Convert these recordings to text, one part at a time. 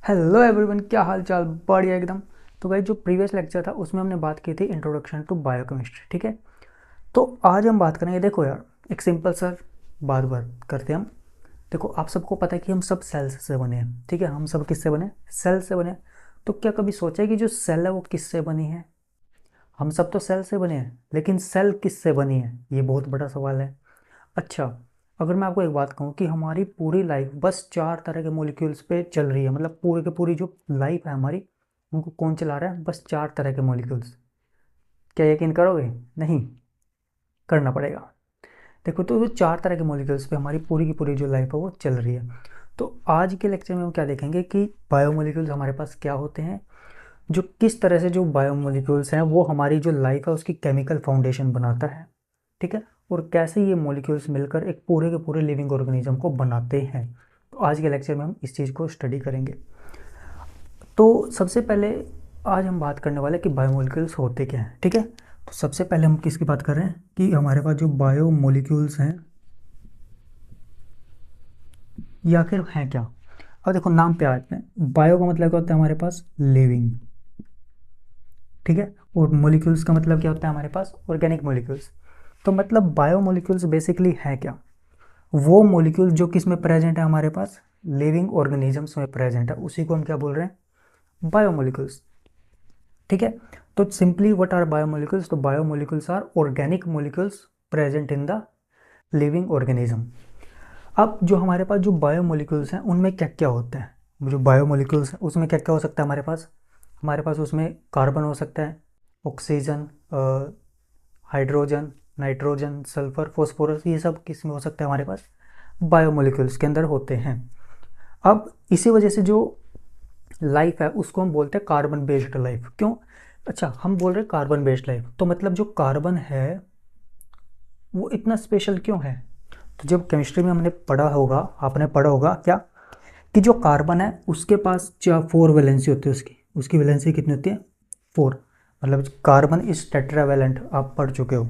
Hello everyone, क्या हाल चाल। बढ़िया एकदम। तो भाई जो प्रीवियस लेक्चर था उसमें हमने बात की थी इंट्रोडक्शन टू बायोकेमिस्ट्री। ठीक है, तो आज हम बात करेंगे। देखो यार, एक सिंपल सा बात करते हैं हम। देखो, आप सबको पता है कि हम सब सेल्स से बने हैं। ठीक है, हम सब किससे बने? सेल से बने हैं। तो क्या कभी सोचा है कि जो सेल है वो किससे बनी है? हम सब तो सेल से बने हैं, लेकिन सेल किससे बनी है, ये बहुत बड़ा सवाल है। अच्छा, अगर मैं आपको एक बात कहूँ कि हमारी पूरी लाइफ बस 4 तरह के मॉलिक्यूल्स पे चल रही है, मतलब पूरे के पूरी जो लाइफ है हमारी, उनको कौन चला रहा है? बस 4 तरह के मॉलिक्यूल्स। क्या यकीन करोगे? नहीं करना पड़ेगा। देखो, तो वो 4 तरह के मॉलिक्यूल्स पे हमारी पूरी की पूरी जो लाइफ है वो चल रही है। तो आज के लेक्चर में हम क्या देखेंगे कि बायोमोलिक्यूल्स हमारे पास क्या होते हैं, जो किस तरह से जो बायोमोलिक्यूल्स हैं वो हमारी जो लाइफ है उसकी केमिकल फाउंडेशन बनाता है। ठीक है, और कैसे ये मॉलिक्यूल्स मिलकर एक पूरे के पूरे लिविंग ऑर्गेनिज्म को बनाते हैं। तो आज के लेक्चर में हम इस चीज़ को स्टडी करेंगे। तो सबसे पहले आज हम बात करने वाले हैं कि बायोमोलिक्यूल्स होते क्या हैं। ठीक है, तो सबसे पहले हम किसकी बात कर रहे हैं कि हमारे पास जो बायोमोलिक्यूल्स हैं ये आखिर हैं क्या। अब देखो, नाम पे आते हैं। बायो का मतलब क्या होता है हमारे पास? लिविंग। ठीक है, और मोलिक्यूल्स का मतलब क्या होता है हमारे पास? Organic molecules. तो मतलब बायोमोलिक्यूल्स बेसिकली है क्या? वो मोलिक्यूल जो किस में प्रेजेंट है हमारे पास? लिविंग ऑर्गेनिजम्स में प्रेजेंट है, उसी को हम क्या बोल रहे हैं? बायोमोलिक्यूल्स। ठीक है, तो सिंपली व्हाट आर बायोमोलिक्यूल्स? तो biomolecules are organic molecules present in the living organism. अब जो हमारे पास जो बायोमोलिक्यूल्स हैं उनमें क्या क्या होता है? जो बायोमोलिक्यूल्स हैं उसमें क्या क्या हो सकता है हमारे पास? हमारे पास उसमें कार्बन हो सकता है, oxygen, hydrogen, nitrogen, sulphur, phosphorus, ये सब किस में हो सकता है हमारे पास? बायोमोलिक्यूल्स के अंदर होते हैं। अब इसी वजह से जो लाइफ है उसको हम बोलते हैं कार्बन बेस्ड लाइफ। क्यों? अच्छा, हम बोल रहे हैं कार्बन बेस्ड लाइफ, तो मतलब जो कार्बन है वो इतना स्पेशल क्यों है? तो जब केमिस्ट्री में हमने पढ़ा होगा, आपने पढ़ा होगा क्या, कि जो कार्बन है उसके पास 4 वैलेंसी होती है। उसकी उसकी वैलेंसी कितनी होती है? 4। मतलब कार्बन इज टेट्रावैलेंट, आप पढ़ चुके हो।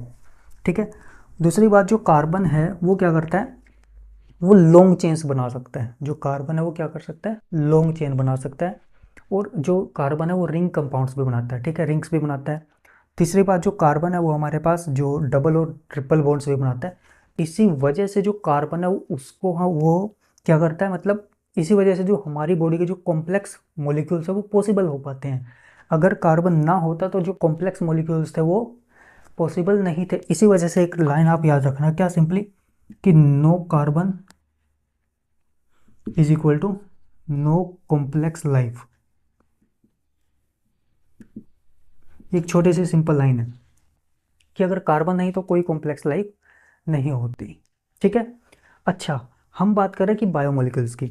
ठीक है, दूसरी बात, जो कार्बन है वो क्या करता है? वो लॉन्ग चेन्स बना सकता है। जो कार्बन है वो क्या कर सकता है? लॉन्ग चेन बना सकता है। और जो कार्बन है वो रिंग कंपाउंड्स भी बनाता है। ठीक है, रिंग्स भी बनाता है। तीसरी बात, जो कार्बन है वो हमारे पास जो डबल और ट्रिपल बॉन्ड्स भी बनाता है। इसी वजह से जो कार्बन है उसको हाँ वो क्या करता है, मतलब इसी वजह से जो हमारी बॉडी के जो कॉम्प्लेक्स मॉलिक्यूल्स है वो पॉसिबल हो पाते हैं। अगर कार्बन ना होता तो जो कॉम्प्लेक्स मॉलिक्यूल्स थे वो पॉसिबल नहीं थे। इसी वजह से एक लाइन आप याद रखना, क्या? सिंपली कि no carbon is equal to no complex life. एक छोटी सी सिंपल लाइन है कि अगर कार्बन नहीं तो कोई कॉम्प्लेक्स लाइफ नहीं होती। ठीक है, अच्छा, हम बात कर रहे हैं कि बायोमोलिक्यूल्स की।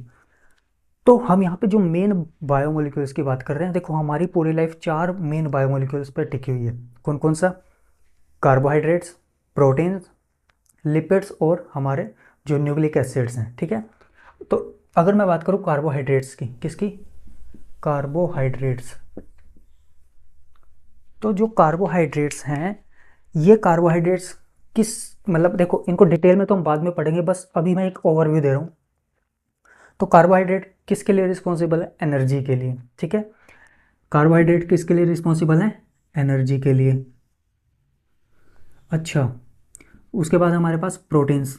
तो हम यहाँ पे जो मेन बायोमोलिक्यूल्स की बात कर रहे हैं, देखो हमारी पूरी लाइफ 4 मेन बायोमोलिक्यूल्स पर टिकी हुई है। कौन कौन सा? कार्बोहाइड्रेट्स, प्रोटीन्स, लिपिड्स और हमारे जो न्यूक्लिक एसिड्स हैं। ठीक है, तो अगर मैं बात करूँ कार्बोहाइड्रेट्स की, किसकी? कार्बोहाइड्रेट्स। तो जो कार्बोहाइड्रेट्स हैं, ये कार्बोहाइड्रेट्स किस, मतलब देखो इनको डिटेल में तो हम बाद में पढ़ेंगे, बस अभी मैं एक ओवरव्यू दे रहा हूँ। तो कार्बोहाइड्रेट किसके लिए रिस्पॉन्सिबल है? एनर्जी के लिए। ठीक है, कार्बोहाइड्रेट किसके लिए रिस्पॉन्सिबल है? एनर्जी के लिए। अच्छा, उसके बाद हमारे पास प्रोटीन्स।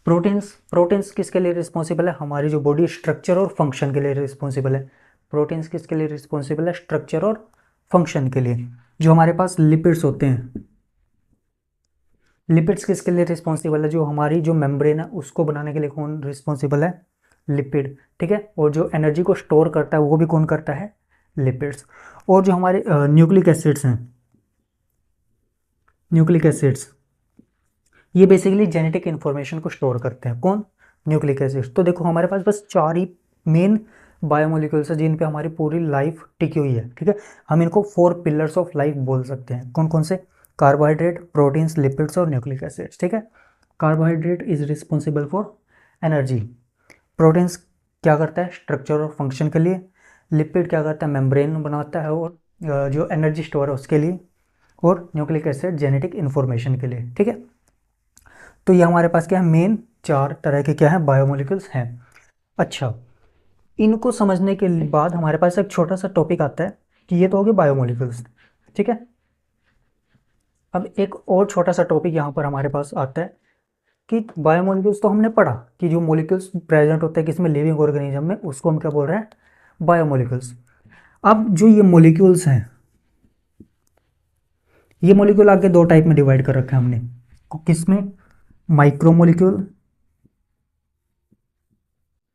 प्रोटीन्स प्रोटीन्स किसके लिए रिस्पॉन्सिबल है? हमारी जो बॉडी स्ट्रक्चर और फंक्शन के लिए रिस्पॉन्सिबल है। प्रोटीन्स किसके लिए रिस्पॉन्सिबल है? स्ट्रक्चर और फंक्शन के लिए। जो हमारे पास लिपिड्स होते हैं, लिपिड्स किसके लिए रिस्पॉन्सिबल है? जो हमारी जो मेम्ब्रेन है उसको बनाने के लिए कौन रिस्पॉन्सिबल है? लिपिड। ठीक है, और जो एनर्जी को स्टोर करता है वो भी कौन करता है? लिपिड्स। और जो हमारे न्यूक्लिक एसिड्स हैं, न्यूक्लिक एसिड्स ये बेसिकली जेनेटिक इन्फॉर्मेशन को स्टोर करते हैं। कौन? Nucleic acids. तो देखो हमारे पास बस 4 ही मेन बायोमोलिक्यूल्स है जिन पे हमारी पूरी लाइफ टिकी हुई है। ठीक है, हम इनको 4 पिलर्स ऑफ लाइफ बोल सकते हैं। कौन कौन से? कार्बोहाइड्रेट, प्रोटीन्स, लिपिड्स और न्यूक्लिक एसिड्स। ठीक है, carbohydrate is responsible for energy. Proteins क्या करता है? स्ट्रक्चर और फंक्शन के लिए। लिपिड क्या करता है? मेम्ब्रेन बनाता है और जो एनर्जी स्टोर है उसके लिए। और न्यूक्लिक एसिड जेनेटिक इन्फॉर्मेशन के लिए। ठीक है, तो ये हमारे पास क्या है? मेन 4 तरह के क्या है? बायोमोलिक्यूल्स हैं। अच्छा, इनको समझने के बाद हमारे पास एक छोटा सा टॉपिक आता है कि ये तो हो गए बायोमोलिक्यूल्स, ठीक है। अब एक और छोटा सा टॉपिक यहाँ पर हमारे पास आता है कि बायोमोलिक्यूल्स तो हमने पढ़ा कि जो मोलिक्यूल्स प्रेजेंट होते हैं किसमें, लिविंग ऑर्गेनिज्म में, उसको हम क्या बोल रहे हैं, बायोमोलिक्यूल्स। अब जो ये मोलिक्यूल्स हैं, ये मोलिक्यूल आगे दो टाइप में डिवाइड कर रखा है हमने, किसमें, माइक्रोमोलिक्यूल,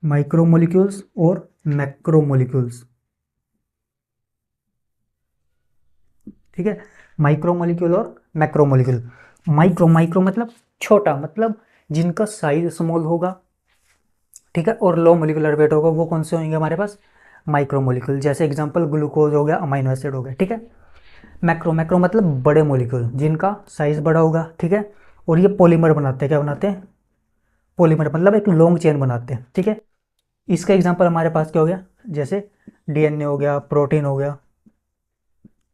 माइक्रोमोलिक्यूल्स और मैक्रोमोलिक्यूल्स, ठीक है। माइक्रोमोलिक्यूल और मैक्रोमोलिक्यूल। माइक्रो माइक्रो मतलब छोटा, मतलब जिनका साइज स्मॉल होगा, ठीक है, और लो मोलिकुलर वेट होगा, वो कौन से होंगे हमारे पास, माइक्रोमोलिक्यूल। जैसे एग्जांपल ग्लूकोज हो गया, अमाइनो एसिड हो गया, ठीक है। मैक्रो मैक्रो मतलब बड़े मोलिक्यूल जिनका साइज बड़ा होगा, ठीक है, और ये पॉलीमर बनाते हैं, क्या बनाते हैं, पॉलीमर मतलब एक लॉन्ग चेन बनाते हैं, ठीक है। इसका एग्जांपल हमारे पास क्या हो गया, जैसे डीएनए हो गया, प्रोटीन हो गया,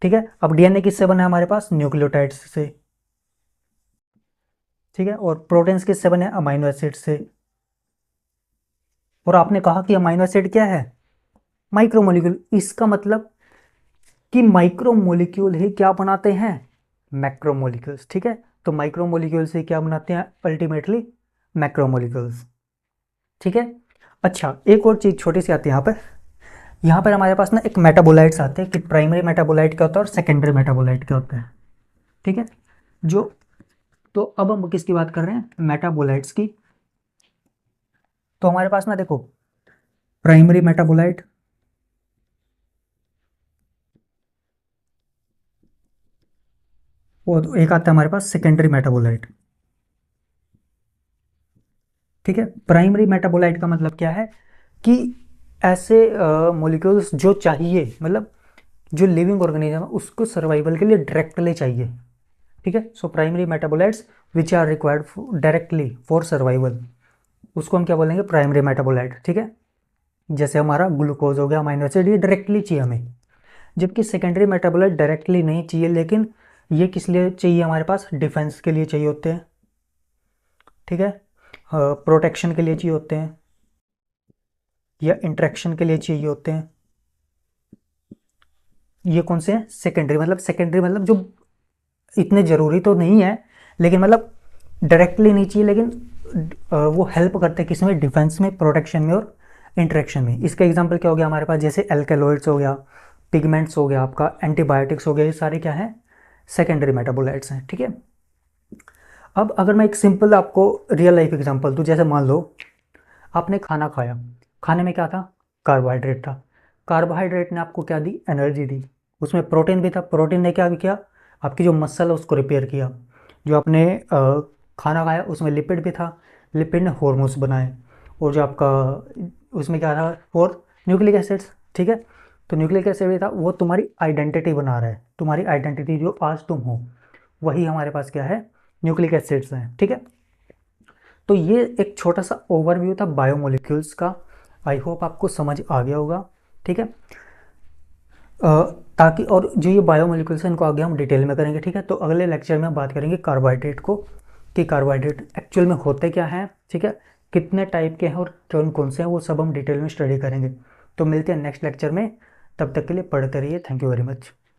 ठीक है। अब डीएनए किससे बना है हमारे पास, न्यूक्लियोटाइड्स से, ठीक है, और प्रोटीन्स किससे बने, अमाइनो एसिड से। और आपने कहा कि अमाइनो एसिड क्या है, माइक्रोमोलिक्यूल। इसका मतलब कि माइक्रोमोलिक्यूल ही क्या बनाते हैं, मैक्रोमोलिक्यूल्स, ठीक है। तो माइक्रोमोलिक्यूल से क्या बनाते हैं अल्टीमेटली, मैक्रोमोलिक्यूल्स, ठीक है। अच्छा, एक और चीज़ छोटी सी आती है यहाँ पर हमारे पास ना एक मेटाबोलाइट्स आते हैं कि प्राइमरी मेटाबोलाइट क्या होता है और सेकेंडरी मेटाबोलाइट क्या होता है, ठीक है। जो, तो अब हम किसकी बात कर रहे हैं, मेटाबोलाइट्स की। तो हमारे पास ना देखो, प्राइमरी मेटाबोलाइट और एक आता है हमारे पास सेकेंडरी मेटाबोलाइट, ठीक है। प्राइमरी मेटाबोलाइट का मतलब क्या है कि ऐसे मॉलिक्यूल्स जो चाहिए, मतलब जो लिविंग ऑर्गेनिज्म है उसको सर्वाइवल के लिए डायरेक्टली चाहिए, ठीक है। So primary metabolites which are required directly for survival, उसको हम क्या बोलेंगे, प्राइमरी मेटाबोलाइट, ठीक है। जैसे हमारा ग्लूकोज हो गया, अमाइनो एसिड, ये डायरेक्टली चाहिए हमें। जबकि सेकेंडरी मेटाबोलाइट डायरेक्टली नहीं चाहिए, लेकिन ये किस लिए चाहिए हमारे पास, डिफेंस के लिए चाहिए होते हैं, ठीक है, प्रोटेक्शन के लिए चाहिए होते हैं, या इंटरेक्शन के लिए चाहिए होते हैं। ये कौन से हैं, सेकेंडरी, मतलब सेकेंडरी मतलब जो इतने ज़रूरी तो नहीं है, लेकिन मतलब डायरेक्टली नहीं चाहिए, लेकिन वो हेल्प करते हैं किसमें, डिफेंस में, प्रोटेक्शन में और इंटरेक्शन में। इसका एग्जांपल क्या हो गया हमारे पास, जैसे एल्केलॉइड्स हो गया, पिगमेंट्स हो गया, आपका एंटीबायोटिक्स हो गया, ये सारे क्या हैं, सेकेंडरी मेटाबोलाइट्स हैं, ठीक है। अब अगर मैं एक सिंपल आपको रियल लाइफ एग्जांपल दूँ, जैसे मान लो आपने खाना खाया, खाने में क्या था, कार्बोहाइड्रेट था। कार्बोहाइड्रेट ने आपको क्या दी, एनर्जी दी। उसमें प्रोटीन भी था, प्रोटीन ने क्या किया, आपकी जो मसल है उसको रिपेयर किया। जो आपने खाना खाया उसमें लिपिड भी था, लिपिड ने हॉर्मोन्स बनाए। और जो आपका उसमें क्या था, और न्यूक्लिक एसिड्स, ठीक है। तो न्यूक्लिक एसिड भी था, वो तुम्हारी आइडेंटिटी बना रहा है, तुम्हारी आइडेंटिटी जो आज तुम हो, वही हमारे पास क्या है, न्यूक्लिक एसिड्स हैं, ठीक है। तो ये एक छोटा सा ओवरव्यू था बायोमोलिक्यूल्स का। आई होप आपको समझ आ गया होगा, ठीक है। ताकि और जो ये बायोमोलिक्यूल्स हैं इनको आगे हम डिटेल में करेंगे, ठीक है। तो अगले लेक्चर में हम बात करेंगे कार्बोहाइड्रेट को, कि कार्बोहाइड्रेट एक्चुअल में होते क्या हैं, ठीक है, कितने टाइप के हैं और कौन कौन से हैं, वो सब हम डिटेल में स्टडी करेंगे। तो मिलते हैं नेक्स्ट लेक्चर में, तब तक के लिए पढ़ते रहिए। Thank you very much.